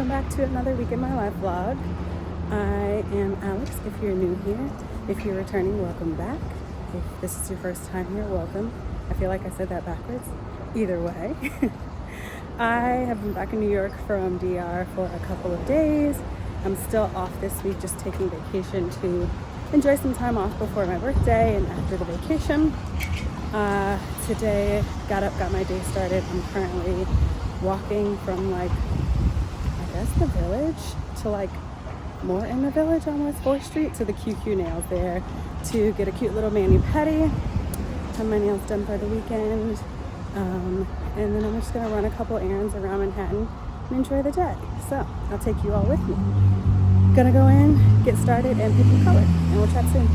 back to another week in my life vlog. I am Alex. If you're new here, if you're returning, welcome back. If this is your first time here, welcome. I feel like I said that backwards. Either way. I have been back in New York from DR for a couple of days. I'm still off this week, just taking vacation to enjoy some time off before my birthday and after the vacation. Today, got up, got my day started. I'm currently walking from I guess the village to more in the village on West 4th Street to the QQ Nails there to get a cute little mani-pedi, have my nails done for the weekend, and then I'm just gonna run a couple errands around Manhattan and enjoy the day. So I'll take you all with me. Gonna go in, get started, and pick the color, and we'll chat soon.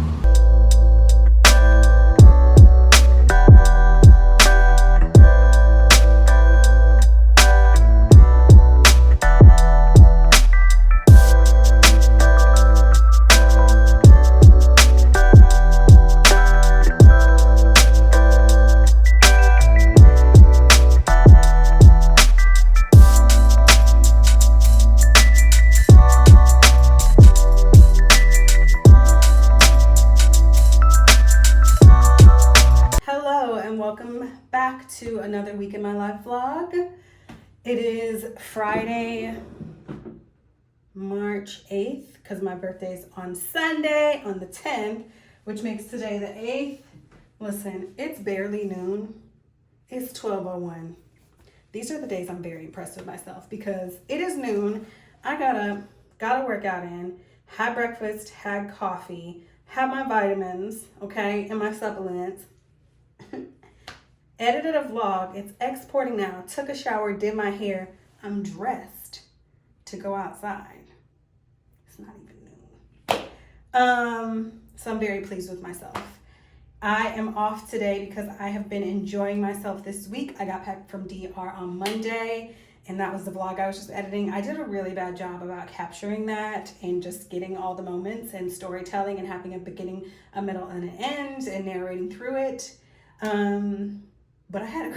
Welcome back to another week in my life vlog. It is Friday, March 8th, because my birthday's on Sunday, on the 10th, which makes today the 8th. Listen, it's barely noon. It's 12:01. These are the days I'm very impressed with myself because it is noon. I got a workout in, had breakfast, had coffee, had my vitamins, okay, and my supplements. Edited a vlog, it's exporting now, took a shower, did my hair, I'm dressed to go outside. It's not even noon. So I'm very pleased with myself. I am off today because I have been enjoying myself this week. I got back from DR on Monday, and that was the vlog I was just editing. I did a really bad job about capturing that and just getting all the moments and storytelling and having a beginning, a middle, and an end and narrating through it. But I had a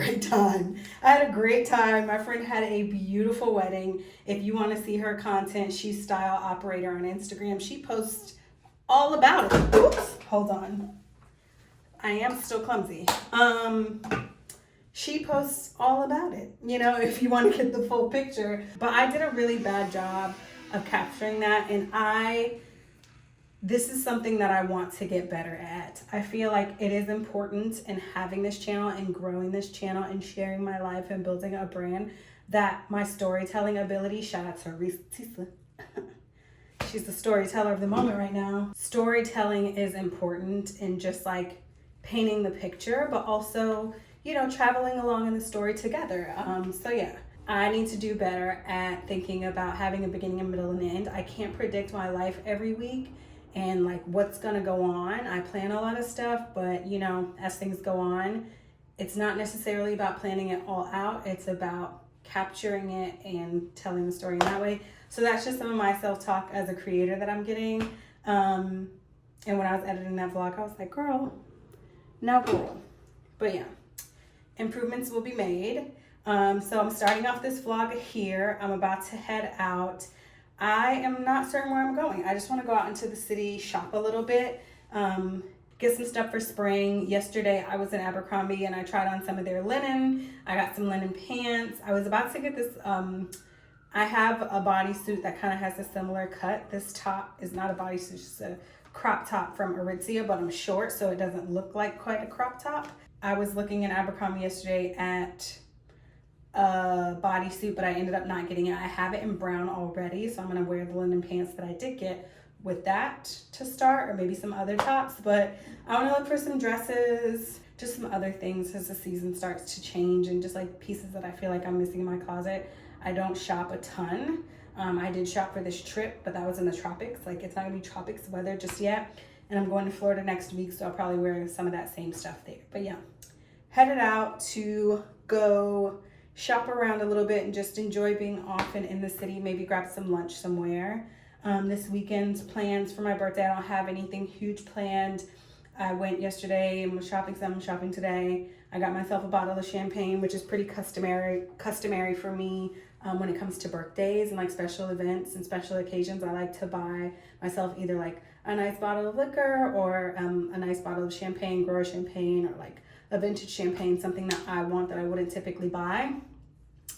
great time. My friend had a beautiful wedding. If you want to see her content, she's Style Operator on Instagram. She posts all about it. Oops, hold on. I am still clumsy. She posts all about it, if you want to get the full picture. But I did a really bad job of capturing that, and this is something that I want to get better at. I feel like it is important in having this channel and growing this channel and sharing my life and building a brand that my storytelling ability, shout out to Reese, she's the storyteller of the moment right now. Storytelling is important in just painting the picture, but also, traveling along in the story together. So yeah. I need to do better at thinking about having a beginning, a middle, and an end. I can't predict my life every week and what's gonna go on. I plan a lot of stuff, but as things go on, it's not necessarily about planning it all out. It's about capturing it and telling the story in that way. So that's just some of my self-talk as a creator that I'm getting. And when I was editing that vlog, I was like, girl, now girl. But yeah, improvements will be made. So I'm starting off this vlog here. I'm about to head out. I am not certain where I'm going. I just want to go out into the city, shop a little bit, get some stuff for spring. Yesterday I was in Abercrombie and I tried on some of their linen. I got some linen pants. I was about to get this, I have a bodysuit that kind of has a similar cut. This top is not a bodysuit, it's just a crop top from Aritzia, but I'm short so it doesn't look like quite a crop top. I was looking in Abercrombie yesterday at a bodysuit, but I ended up not getting it. I have it in brown already, so I'm gonna wear the linen pants that I did get with that to start, or maybe some other tops. But I want to look for some dresses, just some other things as the season starts to change, and just pieces that I feel like I'm missing in my closet. I don't shop a ton. I did shop for this trip, but that was in the tropics. It's not gonna be tropics weather just yet, and I'm going to Florida next week, so I'll probably wear some of that same stuff there. But yeah, headed out to go shop around a little bit and just enjoy being off and in the city, maybe grab some lunch somewhere. This weekend's plans for my birthday, I don't have anything huge planned. I went yesterday and was shopping some, shopping today. I got myself a bottle of champagne, which is pretty customary for me. when it comes to birthdays and like special events and special occasions. I like to buy myself either like a nice bottle of liquor or a nice bottle of champagne, grower champagne, or like a vintage champagne, something that I want that I wouldn't typically buy.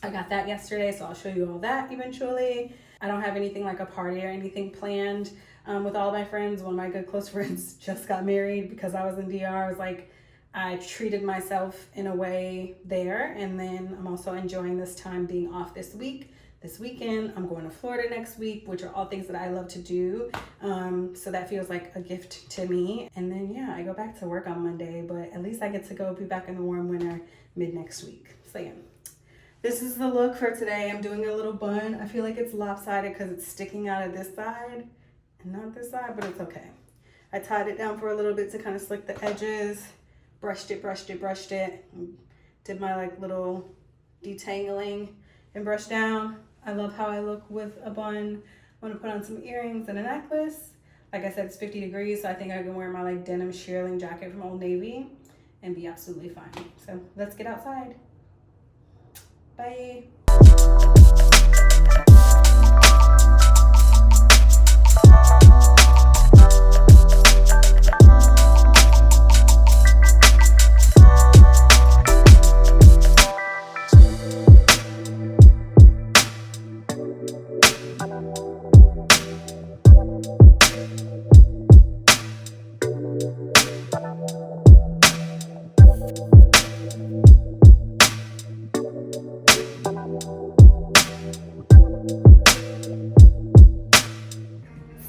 I got that yesterday, so I'll show you all that eventually. I don't have anything like a party or anything planned with all my friends. One of my good close friends just got married because I was in DR. I was like, I treated myself in a way there, and then I'm also enjoying this time being off this week. This weekend, I'm going to Florida next week, which are all things that I love to do. So that feels like a gift to me. And then, yeah, I go back to work on Monday, but at least I get to go be back in the warm winter mid next week. So yeah, this is the look for today. I'm doing a little bun. I feel like it's lopsided because it's sticking out of this side and not this side, but it's okay. I tied it down for a little bit to kind of slick the edges. Brushed it, did my like little detangling and brushed down. I love how I look with a bun. I want to put on some earrings and a necklace. Like I said, it's 50 degrees, so I think I can wear my like denim shearling jacket from Old Navy and be absolutely fine. So let's get outside. Bye.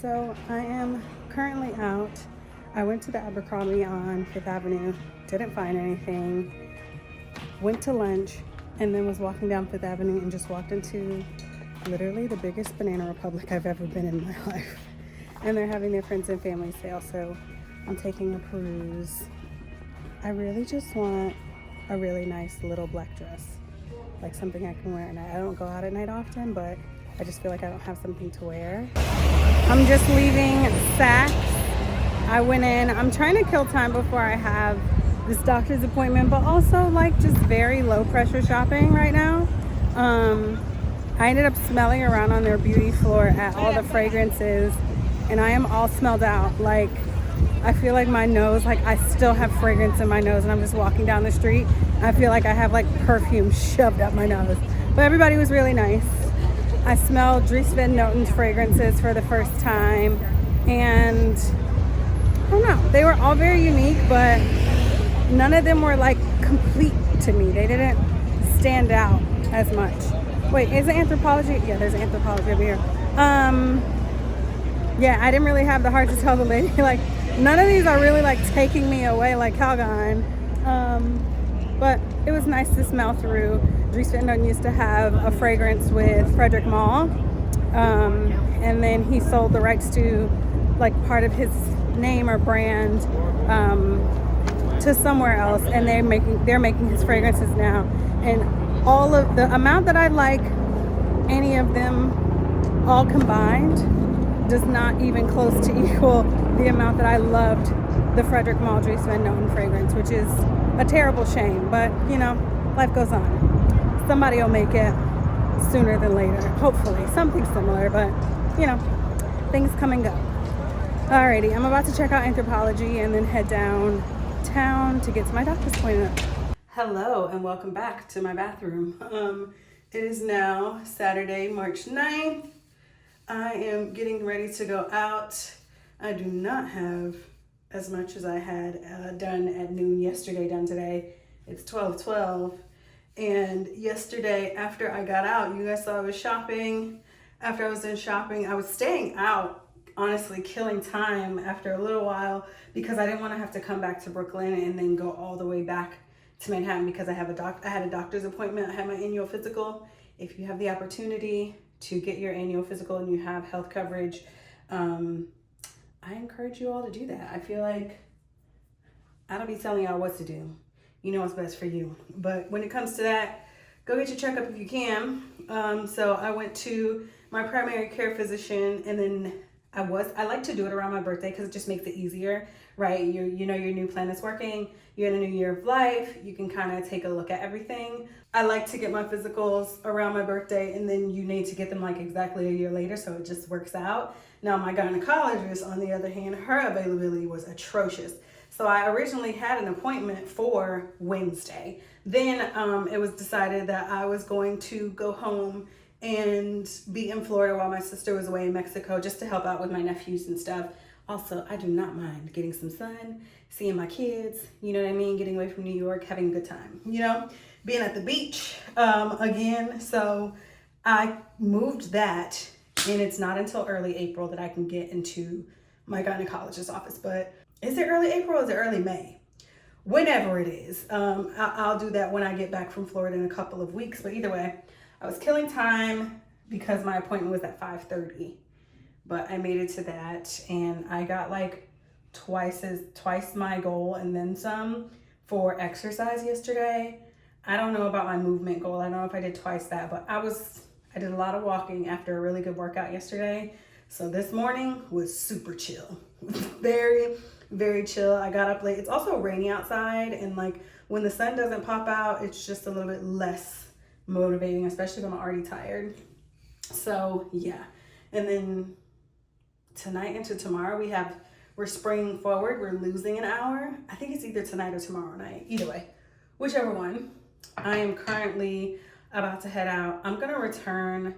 So I am currently out. I went to the Abercrombie on 5th Avenue, didn't find anything, went to lunch, and then was walking down 5th Avenue and just walked into literally the biggest Banana Republic I've ever been in my life. And they're having their friends and family sale, so I'm taking a peruse. I really just want a really nice little black dress, like something I can wear at night. I don't go out at night often, but I just feel like I don't have something to wear. I'm just leaving Saks. I went in, I'm trying to kill time before I have this doctor's appointment, but also like just very low pressure shopping right now. I ended up smelling around on their beauty floor at all the fragrances, and I am all smelled out. Like, I feel like my nose, like I still have fragrance in my nose, and I'm just walking down the street. I feel like I have like perfume shoved up my nose. But everybody was really nice. I smelled Dries Van Noten's fragrances for the first time, and I don't know, they were all very unique, but none of them were like complete to me. They didn't stand out as much. Wait, is it Anthropologie? Yeah, there's Anthropologie over here. Yeah, I didn't really have the heart to tell the lady, like, none of these are really like taking me away like Calgon. But it was nice to smell through. Dries Van Noten used to have a fragrance with Frederic Malle, and then he sold the rights to like part of his name or brand to somewhere else, and they're making his fragrances now. And all of the amount that I like any of them all combined does not even close to equal the amount that I loved the Frederic Malle Dries Van Noten fragrance, which is a terrible shame, but you know, life goes on. Somebody will make it sooner than later, hopefully, something similar, but you know, things come and go. Alrighty, I'm about to check out Anthropologie and then head downtown to get to my doctor's appointment. Hello and welcome back to my bathroom. It is now Saturday, March 9th. I am getting ready to go out. I do not have as much as I had done at noon yesterday done today. It's 12:12. And yesterday after I got out, you guys saw I was shopping. After I was done shopping, I was staying out, honestly killing time after a little while because I didn't want to have to come back to Brooklyn and then go all the way back to Manhattan because I had a doctor's appointment. I had my annual physical. If you have the opportunity to get your annual physical and you have health coverage, I encourage you all to do that. I feel like I don't be telling y'all what to do. You know what's best for you. But when it comes to that, go get your checkup if you can. So I went to my primary care physician, and then I like to do it around my birthday because it just makes it easier right? You know your new plan is working, you're in a new year of life, you can kind of take a look at everything. I like to get my physicals around my birthday, and then you need to get them like exactly a year later, so it just works out. Now my gynecologist, on the other hand, her availability was atrocious. So I originally had an appointment for Wednesday. Then it was decided that I was going to go home and be in Florida while my sister was away in Mexico, just to help out with my nephews and stuff. Also, I do not mind getting some sun, seeing my kids, you know what I mean? Getting away from New York, having a good time, you know? Being at the beach again. So I moved that, and it's not until early April that I can get into my gynecologist's office. But is it early April or is it early May? Whenever it is. I'll do that when I get back from Florida in a couple of weeks. But either way, I was killing time because my appointment was at 5:30. But I made it to that, and I got like twice my goal and then some for exercise yesterday. I don't know about my movement goal. I don't know if I did twice that, but I did a lot of walking after a really good workout yesterday. So this morning was super chill. Very, very chill. I got up late. It's also rainy outside, and like when the sun doesn't pop out, it's just a little bit less motivating, especially when I'm already tired. So yeah. And then tonight into tomorrow, we're springing forward. We're losing an hour. I think it's either tonight or tomorrow night. Either way, whichever one. I am currently about to head out. I'm gonna return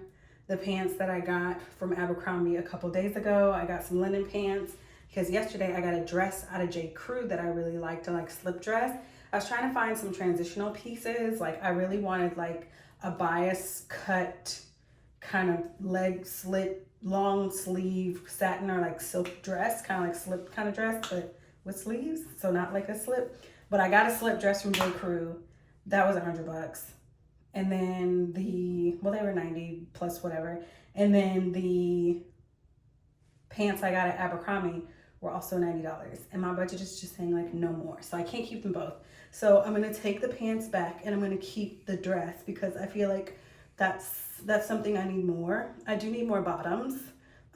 the pants that I got from Abercrombie a couple days ago. I got some linen pants because yesterday I got a dress out of J. Crew that I really liked, a like slip dress. I was trying to find some transitional pieces. Like I really wanted like a bias cut kind of leg slit, long sleeve satin or like silk dress, kind of like slip kind of dress, but with sleeves, so not like a slip. But I got a slip dress from J. Crew. That was $100. And then they were 90 plus whatever. And then the pants I got at Abercrombie were also $90. And my budget is just saying like no more. So I can't keep them both. So I'm gonna take the pants back and I'm gonna keep the dress because I feel like that's something I need more. I do need more bottoms.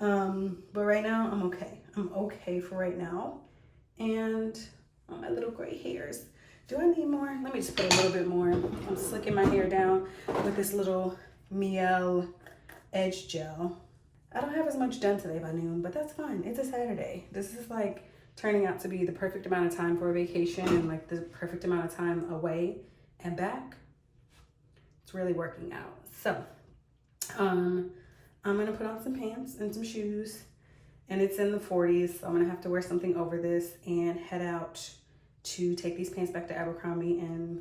But right now I'm okay. I'm okay for right now. And oh, my little gray hairs. Do I need more? Let me just put a little bit more. I'm slicking my hair down with this little Miel Edge Gel. I don't have as much done today by noon, but that's fine. It's a Saturday. This is like turning out to be the perfect amount of time for a vacation and like the perfect amount of time away and back. It's really working out. So, I'm gonna put on some pants and some shoes, and it's in the 40s, so I'm gonna have to wear something over this and head out to take these pants back to Abercrombie and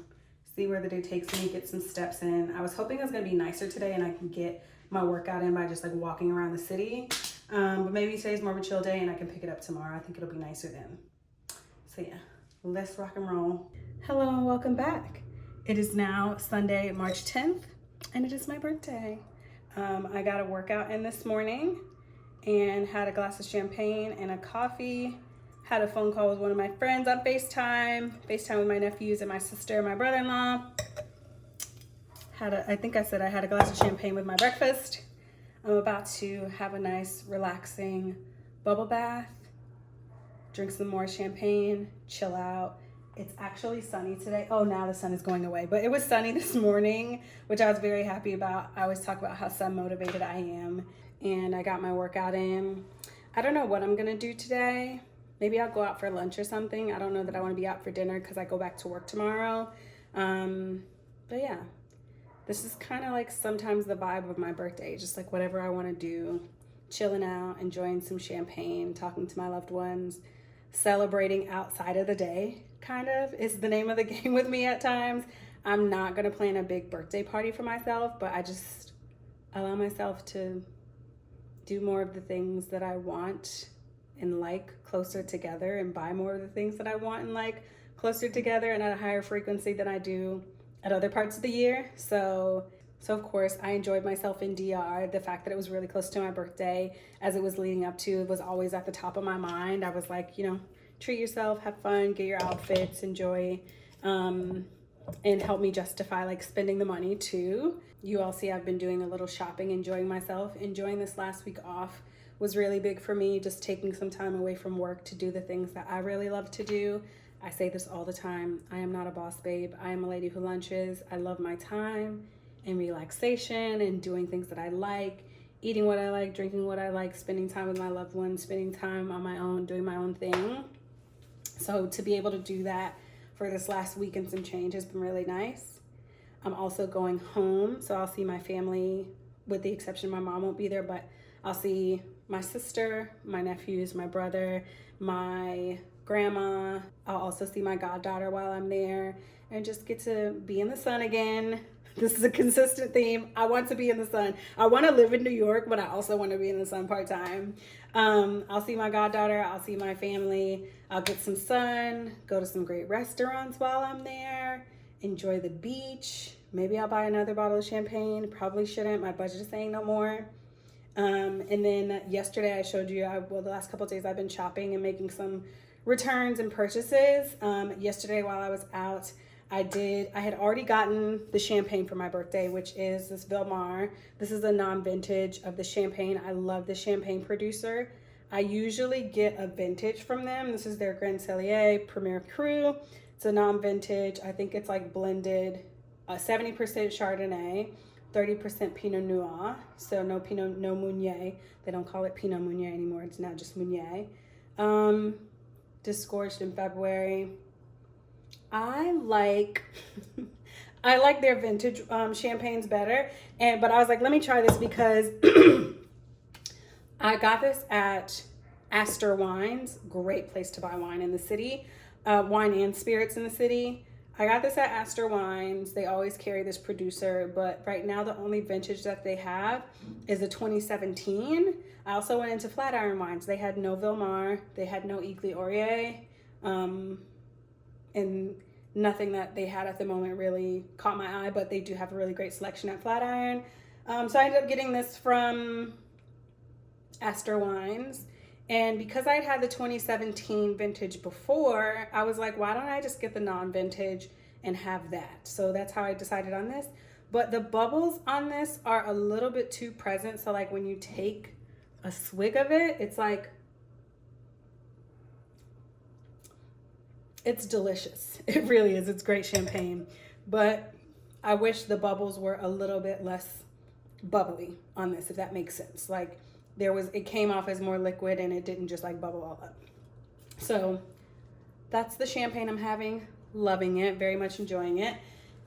see where the day takes me, get some steps in. I was hoping it was gonna be nicer today and I can get my workout in by just like walking around the city. But maybe today's more of a chill day and I can pick it up tomorrow. I think it'll be nicer then. So yeah, let's rock and roll. Hello and welcome back. It is now Sunday, March 10th, and it is my birthday. I got a workout in this morning and had a glass of champagne and a coffee. Had a phone call with one of my friends on FaceTime with my nephews and my sister and my brother-in-law. I think I said I had a glass of champagne with my breakfast. I'm about to have a nice, relaxing bubble bath, drink some more champagne, chill out. It's actually sunny today. Oh, now the sun is going away, but it was sunny this morning, which I was very happy about. I always talk about how sun motivated I am, and I got my workout in. I don't know what I'm gonna do today. Maybe I'll go out for lunch or something. I don't know that I want to be out for dinner because I go back to work tomorrow. But yeah, this is kind of like sometimes the vibe of my birthday, just like whatever I want to do, chilling out, enjoying some champagne, talking to my loved ones, celebrating outside of the day, kind of is the name of the game with me at times. I'm not going to plan a big birthday party for myself, but I just allow myself to do more of the things that I want and like closer together, and buy more of the things that I want and like closer together and at a higher frequency than I do at other parts of the year. So of course I enjoyed myself in DR. The fact that it was really close to my birthday as it was leading up to it was always at the top of my mind. I was like, you know, treat yourself, have fun, get your outfits, enjoy, and help me justify like spending the money too. You all see I've been doing a little shopping, enjoying myself, enjoying this last week off was really big for me, just taking some time away from work to do the things that I really love to do. I say this all the time. I am not a boss babe. I am a lady who lunches. I love my time and relaxation and doing things that I like, eating what I like, drinking what I like, spending time with my loved ones, spending time on my own, doing my own thing. So to be able to do that for this last week and some change has been really nice. I'm also going home, so I'll see my family, with the exception my mom won't be there, but I'll see my sister, my nephews, my brother, my grandma. I'll also see my goddaughter while I'm there and just get to be in the sun again. This is a consistent theme. I want to be in the sun. I want to live in New York, but I also want to be in the sun part-time. I'll see my goddaughter. I'll see my family. I'll get some sun, go to some great restaurants while I'm there, enjoy the beach. Maybe I'll buy another bottle of champagne. Probably shouldn't. My budget is saying no more. And then yesterday I showed you, the last couple of days I've been shopping and making some returns and purchases. Yesterday while I was out, I had already gotten the champagne for my birthday, which is this Vilmar. This is a non-vintage of the champagne. I love the champagne producer. I usually get a vintage from them. This is their Grand Cellier Premiere Pro. It's a non-vintage. I think it's like blended 70% Chardonnay, 30% Pinot Noir. So no Pinot, no Meunier. They don't call it Pinot Meunier anymore. It's now just Meunier. Disgorged in February. I like their vintage champagnes better, but I was like, let me try this because I got this at Astor Wines, great place to buy wine in the city, wine and spirits in the city. I got this at Astor Wines. They always carry this producer, but right now the only vintage that they have is a 2017. I also went into Flatiron Wines. They had no Vilmar, they had no Eagly Ourier, and nothing that they had at the moment really caught my eye, but they do have a really great selection at Flatiron. So I ended up getting this from Astor Wines. And because I had the 2017 vintage before, I was like, why don't I just get the non-vintage and have that? So that's how I decided on this. But the bubbles on this are a little bit too present. So like when you take a swig of it, it's like, it's delicious. It really is. It's great champagne. But I wish the bubbles were a little bit less bubbly on this, if that makes sense. Like it came off as more liquid and it didn't just like bubble all up. So that's the champagne I'm having. Loving it. Very much enjoying it.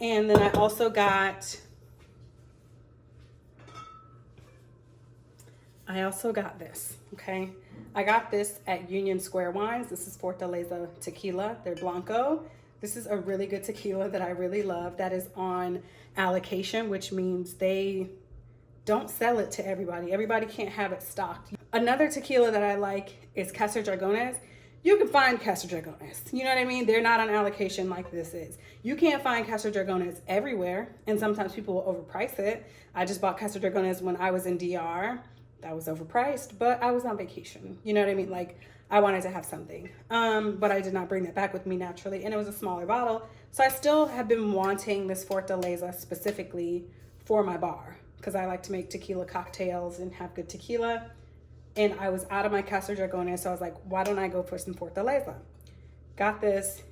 And then I also got this, okay? I got this at Union Square Wines. This is Fortaleza Tequila. They're Blanco. This is a really good tequila that I really love that is on allocation, which means they don't sell it to everybody. Everybody can't have it stocked. Another tequila that I like is Casa Dragones. You can find Casa Dragones. You know what I mean? They're not on allocation like this is. You can't find Casa Dragones everywhere, and sometimes people will overprice it. I just bought Casa Dragones when I was in DR. That was overpriced, but I was on vacation. You know what I mean? Like I wanted to have something, but I did not bring that back with me naturally, and it was a smaller bottle. So I still have been wanting this Fortaleza specifically for my bar because I like to make tequila cocktails and have good tequila. And I was out of my Casa Dragones, so I was like, why don't I go for some Fortaleza? Got this.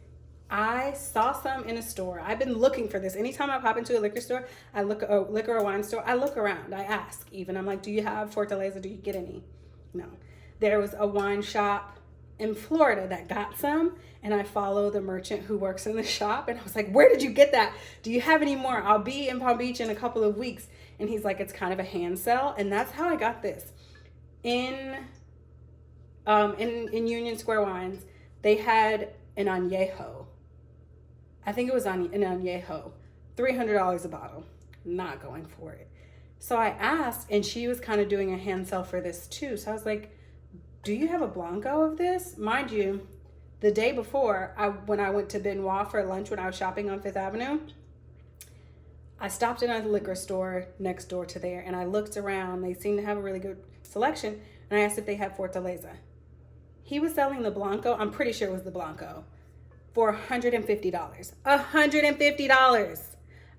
I saw some in a store. I've been looking for this. Anytime I pop into a liquor store, liquor or wine store, I look around. I ask even. I'm like, do you have Fortaleza? Do you get any? No. There was a wine shop in Florida that got some, and I follow the merchant who works in the shop, and I was like, where did you get that? Do you have any more? I'll be in Palm Beach in a couple of weeks. And he's like, it's kind of a hand sell, and that's how I got this. In Union Square Wines, they had an añejo. I think it was an añejo, $300 a bottle. Not going for it. So I asked, and she was kind of doing a hand sell for this too. So I was like, do you have a Blanco of this? Mind you, the day before, when I went to Benoit for lunch when I was shopping on Fifth Avenue, I stopped in at the liquor store next door to there, and I looked around. They seemed to have a really good selection, and I asked if they had Fortaleza. He was selling the Blanco, I'm pretty sure it was the Blanco, for $150. $150.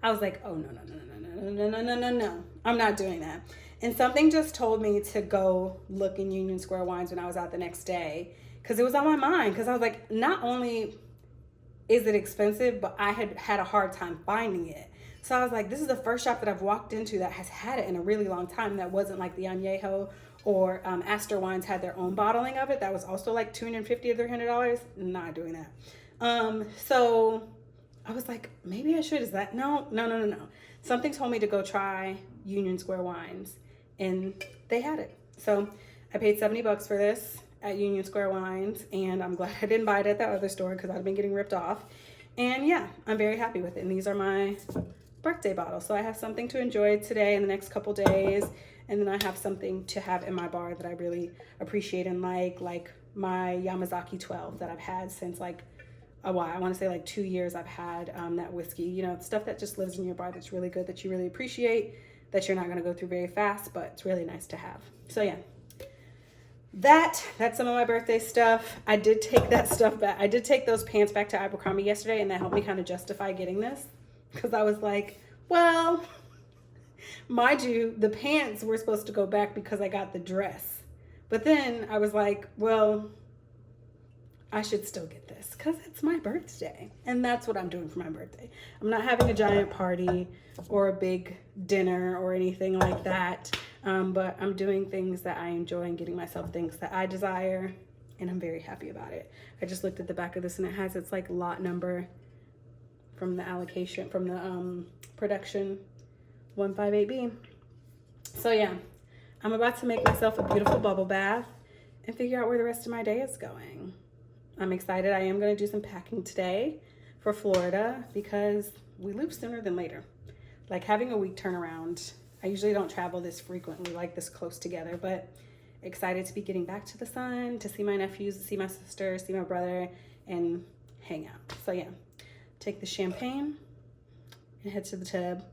I was like, oh, no. I'm not doing that. And something just told me to go look in Union Square Wines when I was out the next day, because it was on my mind. Because I was like, not only is it expensive, but I had a hard time finding it. So I was like, this is the first shop that I've walked into that has had it in a really long time. That wasn't like the Añejo or Astor Wines had their own bottling of it. That was also like $250 or $300. Not doing that. So I was like, maybe I should. Is that no. Something told me to go try Union Square Wines, and they had it. So I paid $70 for this at Union Square Wines, and I'm glad I didn't buy it at that other store because I'd been getting ripped off. And yeah, I'm very happy with it. And these are my birthday bottles. So I have something to enjoy today and the next couple days, and then I have something to have in my bar that I really appreciate and like my Yamazaki 12 that I've had since like a while. I want to say like 2 years I've had that whiskey. You know, stuff that just lives in your bar that's really good, that you really appreciate, that you're not going to go through very fast, but it's really nice to have. So yeah, that's some of my birthday stuff. I did take that stuff back. I did take those pants back to Abercrombie yesterday, and that helped me kind of justify getting this, because I was like, well, mind you, the pants were supposed to go back because I got the dress. But then I was like, well, I should still get this because it's my birthday. And that's what I'm doing for my birthday. I'm not having a giant party or a big dinner or anything like that. But I'm doing things that I enjoy and getting myself things that I desire. And I'm very happy about it. I just looked at the back of this, and it has its like lot number from the allocation, from the production 158B. So yeah, I'm about to make myself a beautiful bubble bath and figure out where the rest of my day is going. I'm excited. I am going to do some packing today for Florida because we leave sooner than later. Like having a week turnaround. I usually don't travel this frequently, like this close together, but excited to be getting back to the sun, to see my nephews, to see my sister, see my brother, and hang out. So yeah, take the champagne and head to the tub.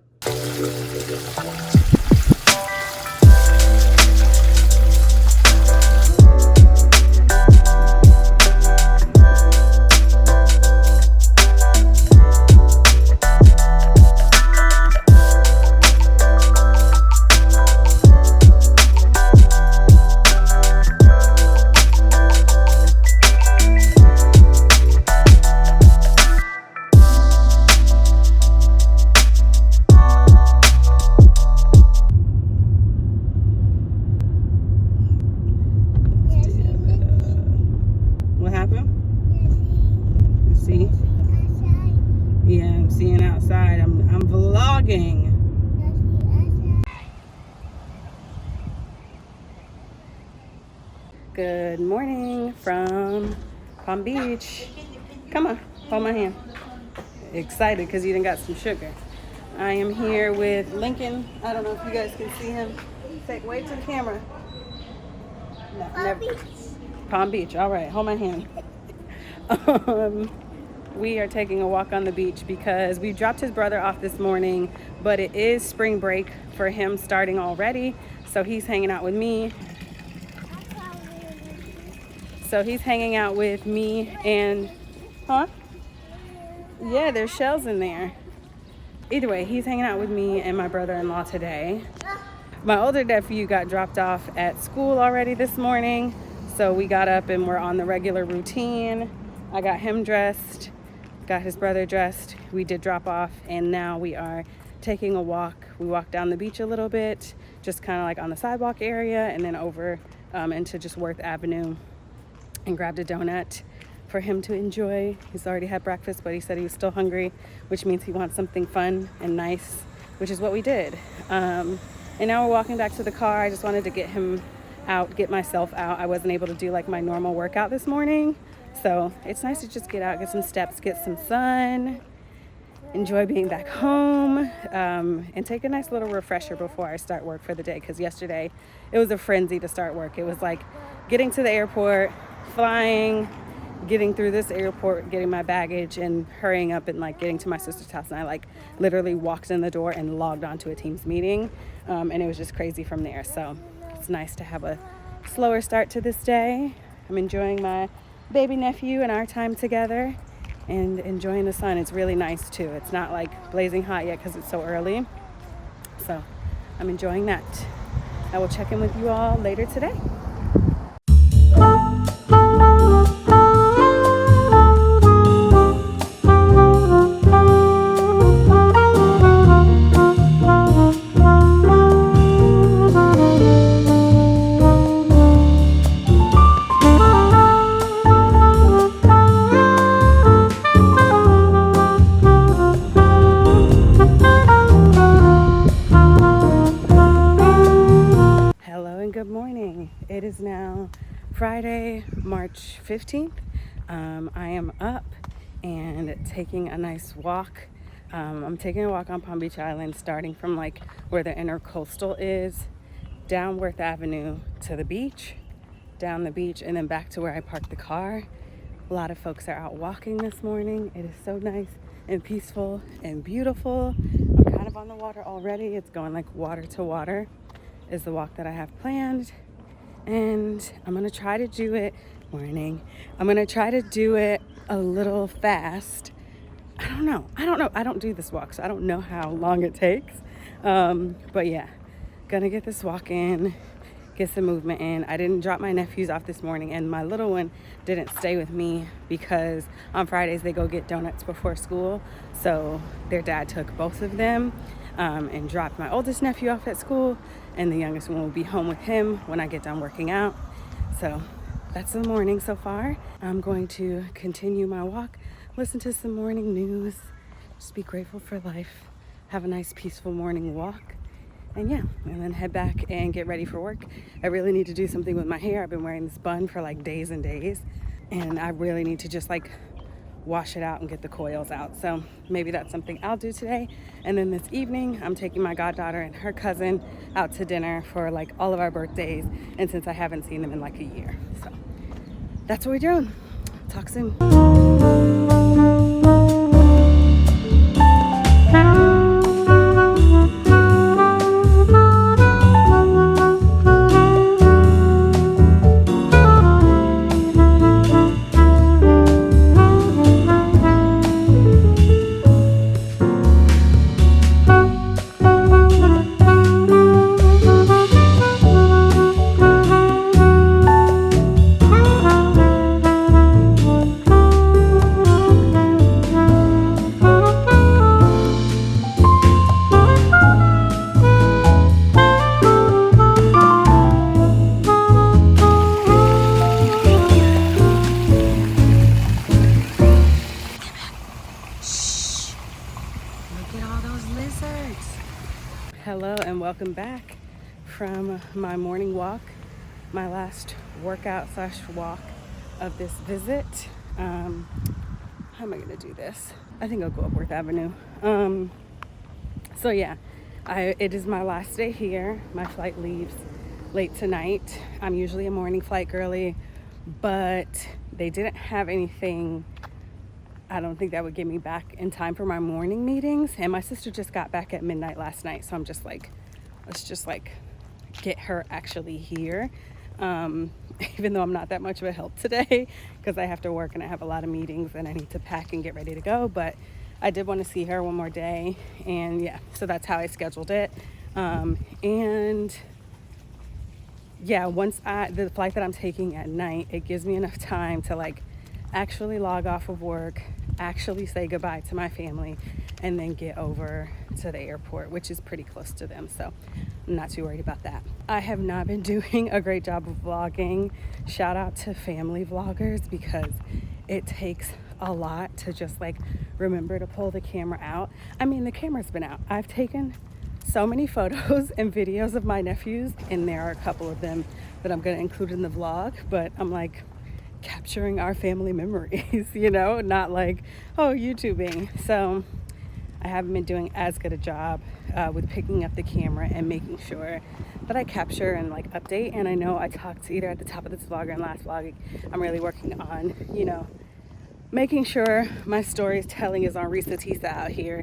Good morning from Palm Beach. Come on, hold my hand. Excited because you done got some sugar. I am here with Lincoln. I don't know if you guys can see him. Say, wave to the camera. No, never. Beach. Palm Beach. All right, hold my hand. We are taking a walk on the beach because we dropped his brother off this morning, but it is spring break for him starting already. So he's hanging out with me. And, huh? Yeah, there's shells in there. Either way, he's hanging out with me and my brother-in-law today. My older nephew got dropped off at school already this morning. So we got up and we're on the regular routine. I got him dressed, got his brother dressed. We did drop off, and now we are taking a walk. We walked down the beach a little bit, just kind of like on the sidewalk area, and then over into just Worth Avenue, and grabbed a donut for him to enjoy. He's already had breakfast, but he said he was still hungry, which means he wants something fun and nice, which is what we did. And now we're walking back to the car. I just wanted to get him out, get myself out. I wasn't able to do like my normal workout this morning. So it's nice to just get out, get some steps, get some sun, enjoy being back home, and take a nice little refresher before I start work for the day. Because yesterday it was a frenzy to start work. It was like getting to the airport, flying, getting through this airport, getting my baggage, and hurrying up and like getting to my sister's house. And I like literally walked in the door and logged onto a Teams meeting, and it was just crazy from there. So it's nice to have a slower start to this day. I'm enjoying my baby nephew and our time together and enjoying the sun. It's really nice too. It's not like blazing hot yet because it's so early. So I'm enjoying that. I will check in with you all later today. Good morning. It is now Friday, March 15th. I am up and taking a nice walk. I'm taking a walk on Palm Beach Island, starting from like where the intercoastal is, down Worth Avenue to the beach, down the beach, and then back to where I parked the car. A lot of folks are out walking this morning. It is so nice and peaceful and beautiful. I'm kind of on the water already. It's going like water to water is the walk that I have planned, and I'm gonna try to do it I'm gonna try to do it a little fast. I don't know. I don't do this walk, so I don't know how long it takes, but yeah, gonna get this walk in, get some movement in. I didn't drop my nephews off this morning, and my little one didn't stay with me because on Fridays they go get donuts before school, so their dad took both of them and dropped my oldest nephew off at school, and the youngest one will be home with him when I get done working out. So that's the morning so far. I'm going to continue my walk, listen to some morning news, just be grateful for life, have a nice peaceful morning walk, and yeah, and then head back and get ready for work. I really need to do something with my hair. I've been wearing this bun for like days and days, and I really need to just like wash it out and get the coils out. So maybe that's something I'll do today. And then this evening, I'm taking my goddaughter and her cousin out to dinner for like all of our birthdays. And since I haven't seen them in like a year. So that's what we're doing. Talk soon. Hello and welcome back from my morning walk, my last workout / walk of this visit. How am I gonna do this? I think I'll go up Worth Avenue. So yeah, it is my last day here. My flight leaves late tonight. I'm usually a morning flight girly, but they didn't have anything, I don't think that would get me back in time for my morning meetings. And my sister just got back at midnight last night. So I'm just like, let's just like get her actually here. Even though I'm not that much of a help today because I have to work and I have a lot of meetings and I need to pack and get ready to go. But I did want to see her one more day. And yeah, so that's how I scheduled it. And yeah, once the flight that I'm taking at night, it gives me enough time to like actually log off of work, actually say goodbye to my family, and then get over to the airport, which is pretty close to them. So I'm not too worried about that. I have not been doing a great job of vlogging. Shout out to family vloggers because it takes a lot to just like remember to pull the camera out. I mean, the camera's been out. I've taken so many photos and videos of my nephews, and there are a couple of them that I'm going to include in the vlog, but I'm like capturing our family memories, you know, not like, oh, YouTubing. So I haven't been doing as good a job with picking up the camera and making sure that I capture and like update. And I know I talked either at the top of this vlog or in last vlog, I'm really working on, you know, making sure my storytelling is on Risa out here,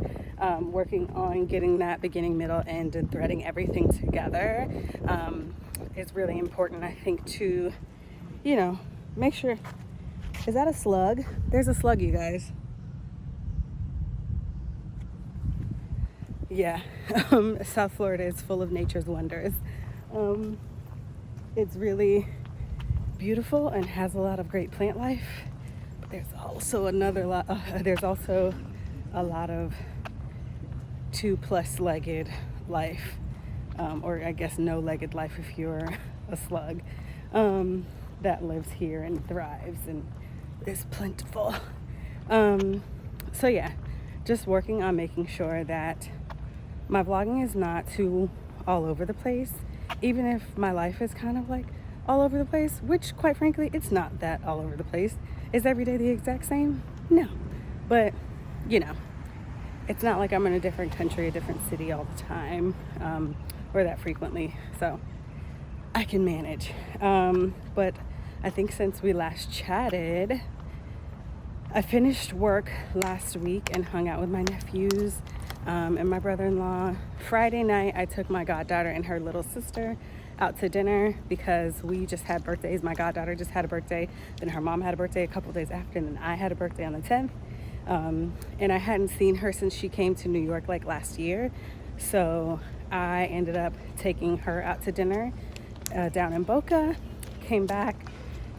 working on getting that beginning, middle, end, and threading everything together. It's really important, I think, to, you know, make sure. Is that a slug? There's a slug, you guys. Yeah, South Florida is full of nature's wonders. It's really beautiful and has a lot of great plant life. But there's also there's also a lot of 2+ legged life, or I guess no legged life if you're a slug, that lives here and thrives and is plentiful. So yeah, just working on making sure that my vlogging is not too all over the place, even if my life is kind of like all over the place, which quite frankly, it's not that all over the place. Is every day the exact same? No. But, you know, it's not like I'm in a different country, a different city all the time, or that frequently. So I can manage. But I think since we last chatted, I finished work last week and hung out with my nephews and my brother-in-law. Friday night, I took my goddaughter and her little sister out to dinner because we just had birthdays. My goddaughter just had a birthday, then her mom had a birthday a couple days after, and then I had a birthday on the 10th. And I hadn't seen her since she came to New York like last year. So I ended up taking her out to dinner down in Boca. Came back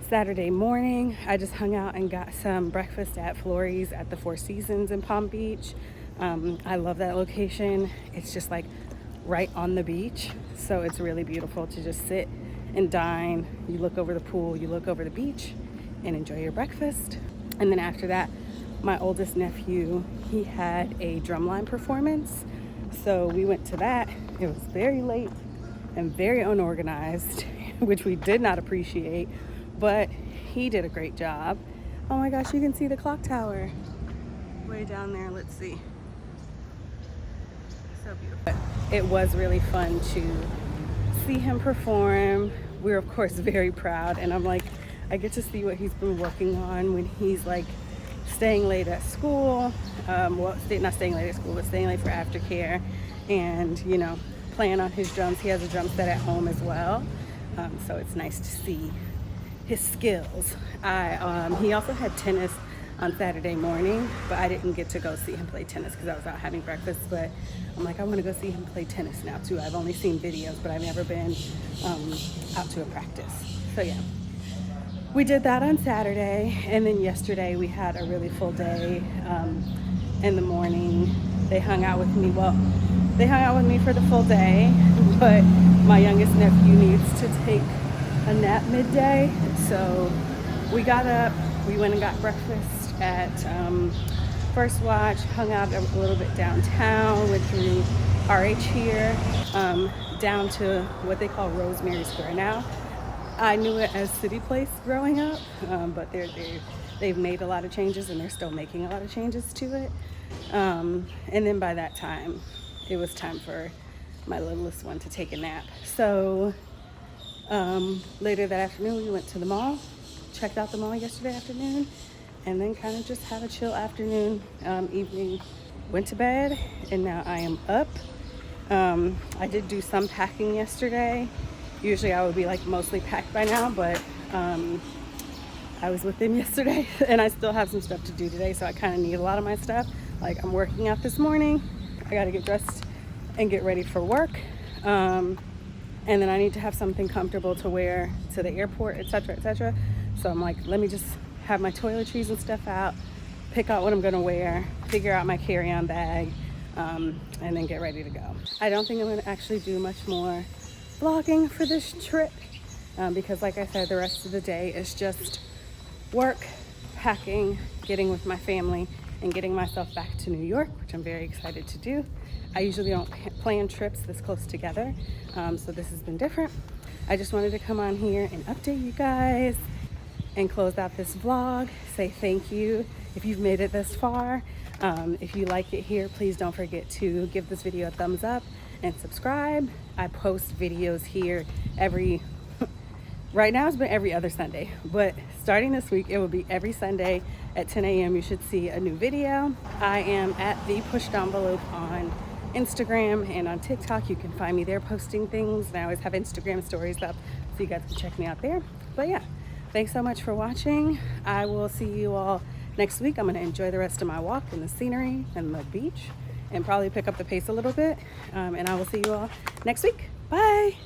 Saturday morning. I just hung out and got some breakfast at Florey's at the Four Seasons in Palm Beach. I love that location. It's just like right on the beach. So it's really beautiful to just sit and dine. You look over the pool, you look over the beach and enjoy your breakfast. And then after that, my oldest nephew, he had a drumline performance. So we went to that. It was very late and very unorganized, which we did not appreciate, but he did a great job. Oh my gosh, you can see the clock tower way down there. Let's see. So beautiful. It was really fun to see him perform. We're of course very proud, and I'm like, I get to see what he's been working on when he's like staying late at school. Well, not staying late at school, but staying late for aftercare, and you know, playing on his drums. He has a drum set at home as well, so it's nice to see his skills. He also had tennis on Saturday morning, but I didn't get to go see him play tennis because I was out having breakfast. But I'm like, I want to go see him play tennis now too. I've only seen videos, but I've never been out to a practice. So yeah, we did that on Saturday, and then yesterday we had a really full day. In the morning, they hung out with me. Well, they hung out with me for the full day, but my youngest nephew needs to take a nap midday. So we got up, we went and got breakfast at First Watch, hung out a little bit downtown, went through RH here, down to what they call Rosemary Square now. I knew it as City Place growing up, but they've made a lot of changes and they're still making a lot of changes to it. And then by that time, it was time for my littlest one to take a nap. So later that afternoon, we went to the mall, checked out the mall yesterday afternoon, and then kind of just had a chill afternoon, evening, went to bed, and now I am up. I did do some packing yesterday. Usually I would be like mostly packed by now, but I was with them yesterday and I still have some stuff to do today, so I kind of need a lot of my stuff. Like, I'm working out this morning, I got to get dressed and get ready for work, and then I need to have something comfortable to wear to the airport, etc., etc. So I'm like, let me just have my toiletries and stuff out, pick out what I'm gonna wear, figure out my carry-on bag, and then get ready to go. I don't think I'm gonna actually do much more vlogging for this trip, because like I said, the rest of the day is just work, packing, getting with my family, and getting myself back to New York, which I'm very excited to do. I usually don't plan trips this close together, so this has been different. I just wanted to come on here and update you guys and close out this vlog, say thank you if you've made it this far. If you like it here, please don't forget to give this video a thumbs up and subscribe. I post videos here right now it's been every other Sunday, but starting this week, it will be every Sunday at 10 a.m. You should see a new video. I am at The Pushed Envelope on Instagram and on TikTok. You can find me there posting things, and I always have Instagram stories up, so you guys can check me out there. But yeah, thanks so much for watching. I will see you all next week. I'm going to enjoy the rest of my walk and the scenery and the beach and probably pick up the pace a little bit, and I will see you all next week. Bye.